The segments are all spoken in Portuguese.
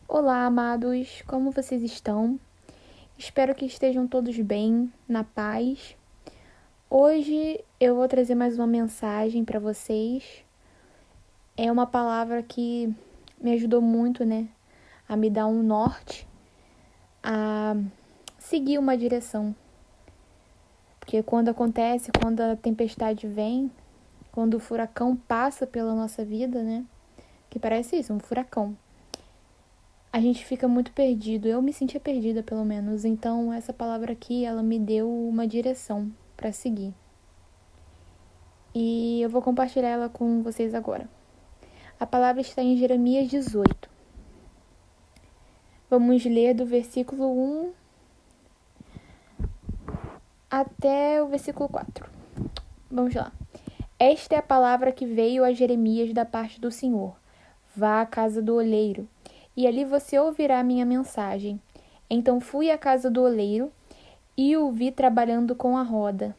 Olá, amados, como vocês estão? Espero que estejam todos bem, na paz. Hoje eu vou trazer mais uma mensagem para vocês. É uma palavra que me ajudou muito, a me dar um norte, a seguir uma direção. Porque quando a tempestade vem, quando o furacão passa pela nossa vida, que parece isso, um furacão. A gente fica muito perdido. Eu me sentia perdida, pelo menos. Então, essa palavra aqui, ela me deu uma direção para seguir. E eu vou compartilhar ela com vocês agora. A palavra está em Jeremias 18. Vamos ler do versículo 1 até o versículo 4. Vamos lá. Esta é a palavra que veio a Jeremias da parte do Senhor. Vá à casa do oleiro, e ali você ouvirá a minha mensagem. Então fui à casa do oleiro e o vi trabalhando com a roda.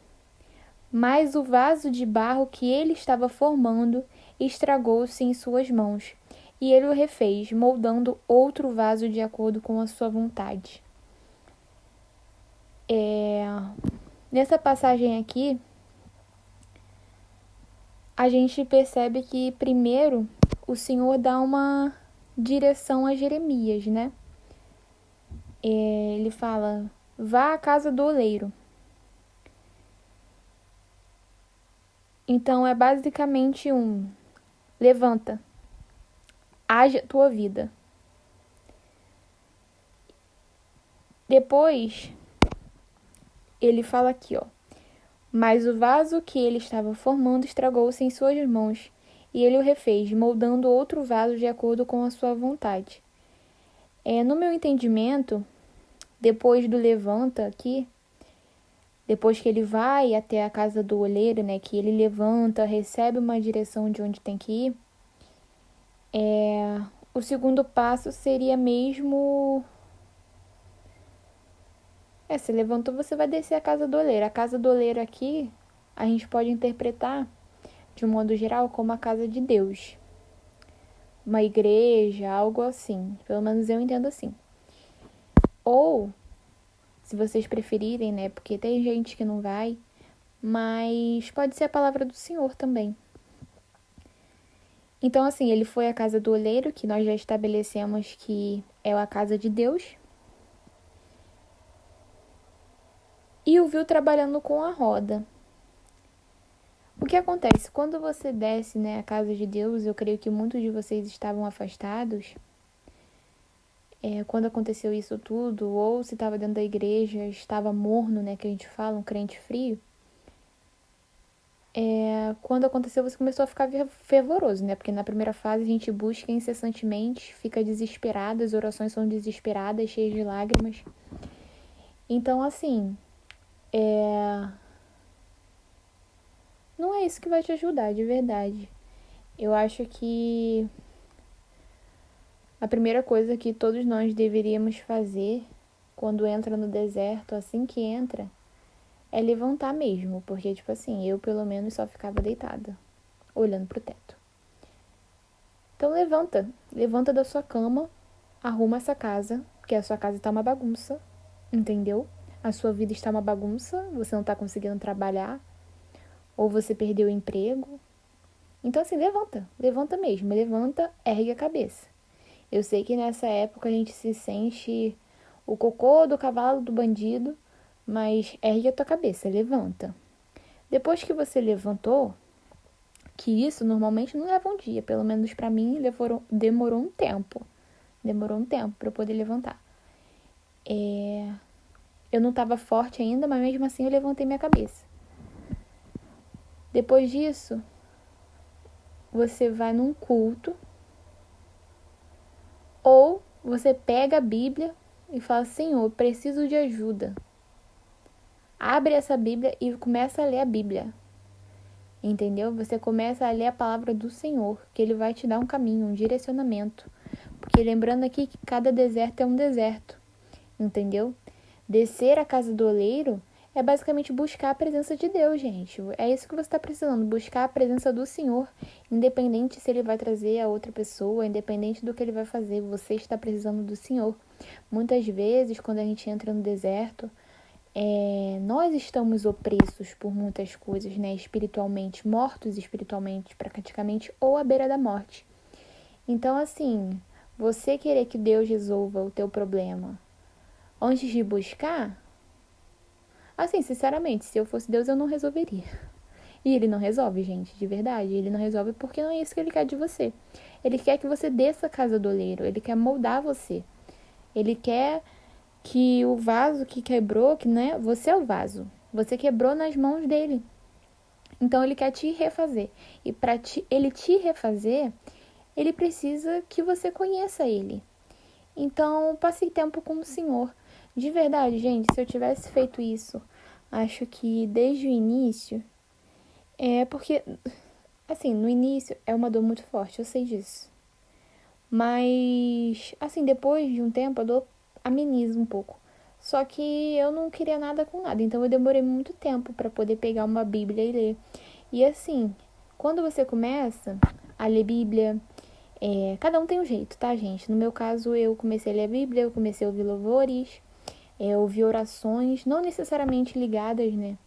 Mas o vaso de barro que ele estava formando estragou-se em suas mãos, e ele o refez, moldando outro vaso de acordo com a sua vontade. Nessa passagem aqui, a gente percebe que primeiro o Senhor dá uma direção a Jeremias, Ele fala, vá à casa do oleiro. Então é basicamente levanta, age a tua vida. Depois, ele fala aqui, mas o vaso que ele estava formando estragou-se em suas mãos, e ele o refez, moldando outro vaso de acordo com a sua vontade. No meu entendimento, depois do levanta aqui, depois que ele vai até a casa do oleiro, que ele levanta, recebe uma direção de onde tem que ir, o segundo passo seria mesmo... se levantou, você vai descer a casa do oleiro. A casa do oleiro aqui, a gente pode interpretar, de um modo geral, como a casa de Deus. Uma igreja, algo assim. Pelo menos eu entendo assim. Ou, se vocês preferirem, porque tem gente que não vai, mas pode ser a palavra do Senhor também. Então, assim, ele foi à casa do oleiro, que nós já estabelecemos que é a casa de Deus, e o viu trabalhando com a roda. O que acontece? Quando você desce, a casa de Deus, eu creio que muitos de vocês estavam afastados, quando aconteceu isso tudo, ou se estava dentro da igreja, estava morno, que a gente fala, um crente frio, quando aconteceu você começou a ficar fervoroso, porque na primeira fase a gente busca incessantemente, fica desesperado, as orações são desesperadas, cheias de lágrimas. Então, assim, não é isso que vai te ajudar, de verdade. Eu acho que a primeira coisa que todos nós deveríamos fazer quando entra no deserto, assim que entra, é levantar mesmo. Porque, tipo assim, eu pelo menos só ficava deitada, olhando pro teto. Então levanta da sua cama, arruma essa casa, porque a sua casa tá uma bagunça, entendeu? A sua vida está uma bagunça, você não tá conseguindo trabalhar, ou você perdeu o emprego. Então, assim, levanta mesmo, levanta, ergue a cabeça. Eu sei que nessa época a gente se sente o cocô do cavalo do bandido, mas ergue a tua cabeça, levanta. Depois que você levantou, que isso normalmente não leva um dia, pelo menos para mim demorou um tempo. Demorou um tempo para eu poder levantar. Eu não estava forte ainda, mas mesmo assim eu levantei minha cabeça. Depois disso, você vai num culto, ou você pega a Bíblia e fala, Senhor, eu preciso de ajuda. Abre essa Bíblia e começa a ler a Bíblia. Entendeu? Você começa a ler a palavra do Senhor, que Ele vai te dar um caminho, um direcionamento. Porque lembrando aqui que cada deserto é um deserto. Entendeu? Descer a casa do oleiro é basicamente buscar a presença de Deus, gente. É isso que você está precisando, buscar a presença do Senhor, independente se Ele vai trazer a outra pessoa, independente do que Ele vai fazer, você está precisando do Senhor. Muitas vezes, quando a gente entra no deserto, nós estamos opressos por muitas coisas, né? Espiritualmente, mortos espiritualmente, praticamente, ou à beira da morte. Então, assim, você querer que Deus resolva o teu problema antes de buscar, assim, sinceramente, se eu fosse Deus, eu não resolveria. E Ele não resolve, gente, de verdade. Ele não resolve porque não é isso que Ele quer de você. Ele quer que você desça a casa do oleiro. Ele quer moldar você. Ele quer que o vaso que quebrou, que né, você é o vaso. Você quebrou nas mãos dele. Então Ele quer te refazer. E para Ele te refazer, Ele precisa que você conheça Ele. Então, passe tempo com o Senhor. De verdade, gente, se eu tivesse feito isso, acho que desde o início, porque, assim, no início é uma dor muito forte, eu sei disso. Mas, assim, depois de um tempo, a dor ameniza um pouco. Só que eu não queria nada com nada, então eu demorei muito tempo para poder pegar uma Bíblia e ler. E assim, quando você começa a ler Bíblia, cada um tem um jeito, tá, gente? No meu caso, eu comecei a ler a Bíblia, eu comecei a ouvir louvores, ouvir orações, não necessariamente ligadas, né?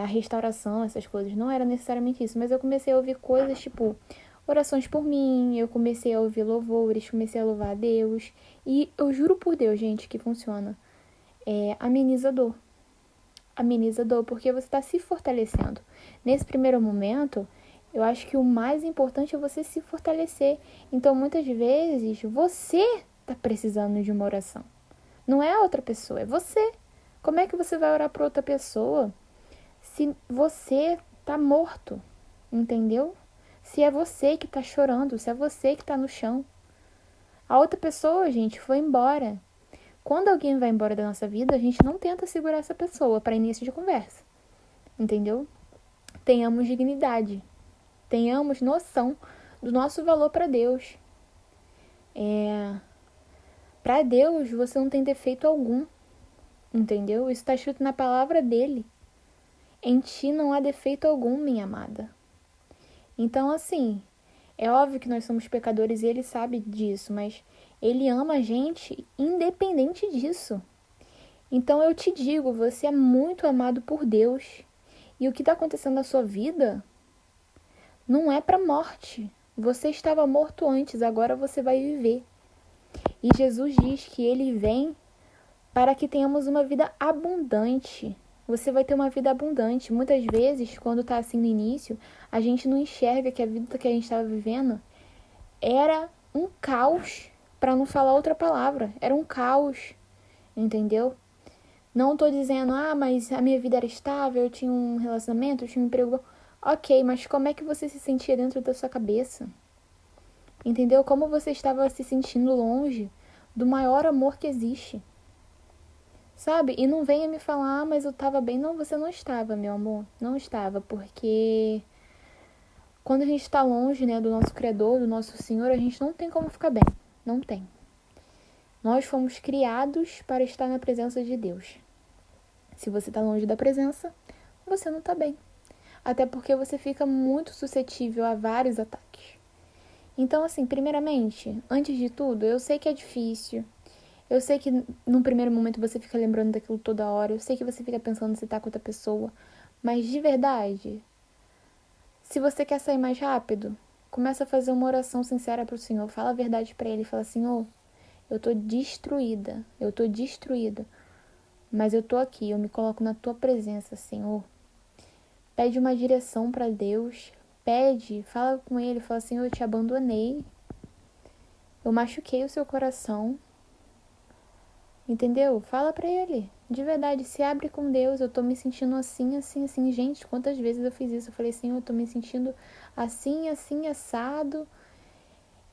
A restauração, essas coisas, não era necessariamente isso, mas eu comecei a ouvir coisas tipo orações por mim, eu comecei a ouvir louvores, comecei a louvar a Deus, e eu juro por Deus, gente, que funciona. Amenizador. Amenizador, porque você está se fortalecendo. Nesse primeiro momento, eu acho que o mais importante é você se fortalecer. Então, muitas vezes, você está precisando de uma oração. Não é a outra pessoa, é você. Como é que você vai orar para outra pessoa se você tá morto? Entendeu? Se é você que tá chorando, se é você que tá no chão. A outra pessoa, gente, foi embora. Quando alguém vai embora da nossa vida, a gente não tenta segurar essa pessoa para início de conversa. Entendeu? Tenhamos dignidade. Tenhamos noção do nosso valor para Deus. Para Deus, você não tem defeito algum. Entendeu? Isso está escrito na palavra dele. Em ti não há defeito algum, minha amada. Então, assim, é óbvio que nós somos pecadores e ele sabe disso, mas ele ama a gente independente disso. Então eu te digo, você é muito amado por Deus. E o que está acontecendo na sua vida não é para morte. Você estava morto antes, agora você vai viver. E Jesus diz que ele vem para que tenhamos uma vida abundante. Você vai ter uma vida abundante. Muitas vezes, quando está assim no início, a gente não enxerga que a vida que a gente estava vivendo era um caos, para não falar outra palavra. Era um caos, entendeu? Não tô dizendo, mas a minha vida era estável, eu tinha um relacionamento, eu tinha um emprego. Ok, mas como é que você se sentia dentro da sua cabeça? Entendeu? Como você estava se sentindo longe do maior amor que existe? Sabe? E não venha me falar, mas eu tava bem. Não, você não estava, meu amor. Não estava, porque quando a gente está longe, né, do nosso Criador, do nosso Senhor, a gente não tem como ficar bem. Não tem. Nós fomos criados para estar na presença de Deus. Se você está longe da presença, você não está bem. Até porque você fica muito suscetível a vários ataques. Então, assim, primeiramente, antes de tudo, eu sei que é difícil. Eu sei que num primeiro momento você fica lembrando daquilo toda hora. Eu sei que você fica pensando se tá com outra pessoa. Mas de verdade, se você quer sair mais rápido, começa a fazer uma oração sincera pro Senhor. Fala a verdade pra Ele. Fala, Senhor, eu tô destruída. Eu tô destruída. Mas eu tô aqui. Eu me coloco na tua presença, Senhor. Pede uma direção pra Deus. Pede, fala com Ele. Fala, Senhor, eu te abandonei. Eu machuquei o seu coração. Entendeu? Fala pra ele. De verdade, se abre com Deus. Eu tô me sentindo assim, assim, assim. Gente, quantas vezes eu fiz isso? Eu falei assim, eu tô me sentindo assim, assim, assado.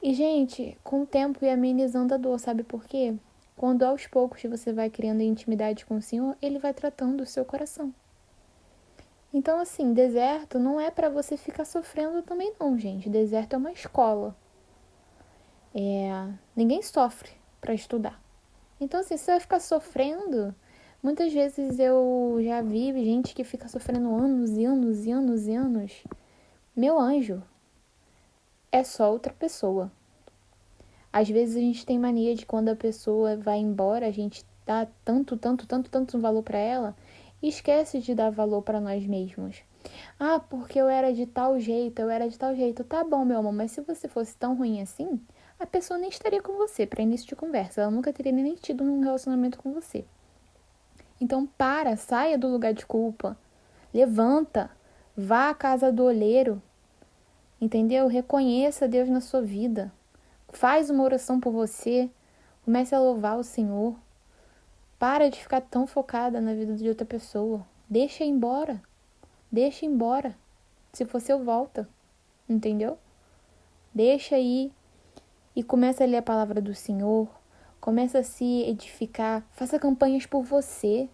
E, gente, com o tempo e amenizando a dor, sabe por quê? Quando aos poucos você vai criando intimidade com o Senhor, Ele vai tratando o seu coração. Então, assim, deserto não é pra você ficar sofrendo também não, gente. Deserto é uma escola. Ninguém sofre pra estudar. Então, assim, você vai ficar sofrendo, Muitas vezes eu já vi gente que fica sofrendo anos e anos e anos e anos. Meu anjo, é só outra pessoa. Às vezes a gente tem mania de quando a pessoa vai embora, a gente dá tanto valor para ela e esquece de dar valor para nós mesmos. Ah, porque eu era de tal jeito, eu era de tal jeito. Tá bom, meu amor, mas se você fosse tão ruim assim, a pessoa nem estaria com você para início de conversa. Ela nunca teria nem tido um relacionamento com você. Então saia do lugar de culpa. Levanta, vá à casa do olheiro, entendeu? Reconheça Deus na sua vida. Faz uma oração por você, comece a louvar o Senhor. Para de ficar tão focada na vida de outra pessoa. Deixa ir embora. Deixa ir embora. Se for seu, volta. Entendeu? Deixa ir e começa a ler a palavra do Senhor. Começa a se edificar. Faça campanhas por você.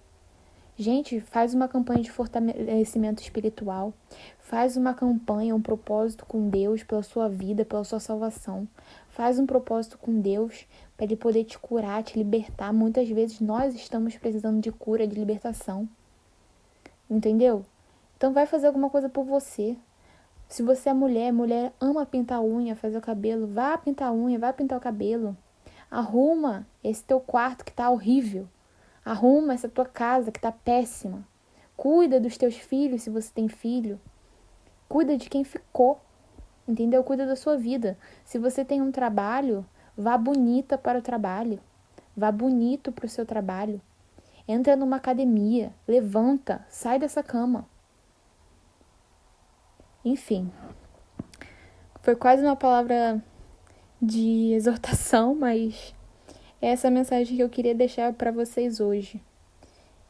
Gente, faz uma campanha de fortalecimento espiritual. Faz uma campanha, um propósito com Deus pela sua vida, pela sua salvação. Faz um propósito com Deus para Ele poder te curar, te libertar. Muitas vezes nós estamos precisando de cura, de libertação. Entendeu? Então vai fazer alguma coisa por você. Se você é mulher ama pintar unha, fazer o cabelo, vá pintar a unha, vá pintar o cabelo. Arruma esse teu quarto que tá horrível. Arruma essa tua casa que tá péssima. Cuida dos teus filhos se você tem filho. Cuida de quem ficou. Entendeu? Cuida da sua vida. Se você tem um trabalho, vá bonita para o trabalho. Vá bonito para o seu trabalho. Entra numa academia. Levanta. Sai dessa cama. Enfim. Foi quase uma palavra de exortação, mas é essa mensagem que eu queria deixar para vocês hoje.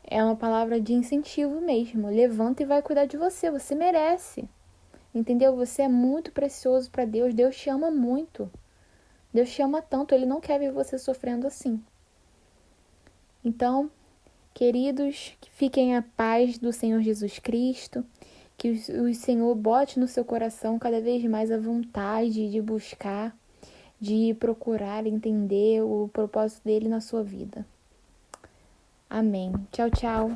É uma palavra de incentivo mesmo. Levanta e vai cuidar de você. Você merece. Entendeu? Você é muito precioso para Deus. Deus te ama muito. Deus te ama tanto. Ele não quer ver você sofrendo assim. Então, queridos, fiquem a paz do Senhor Jesus Cristo. Que o Senhor bote no seu coração cada vez mais a vontade de buscar, de procurar entender o propósito dele na sua vida. Amém. Tchau, tchau.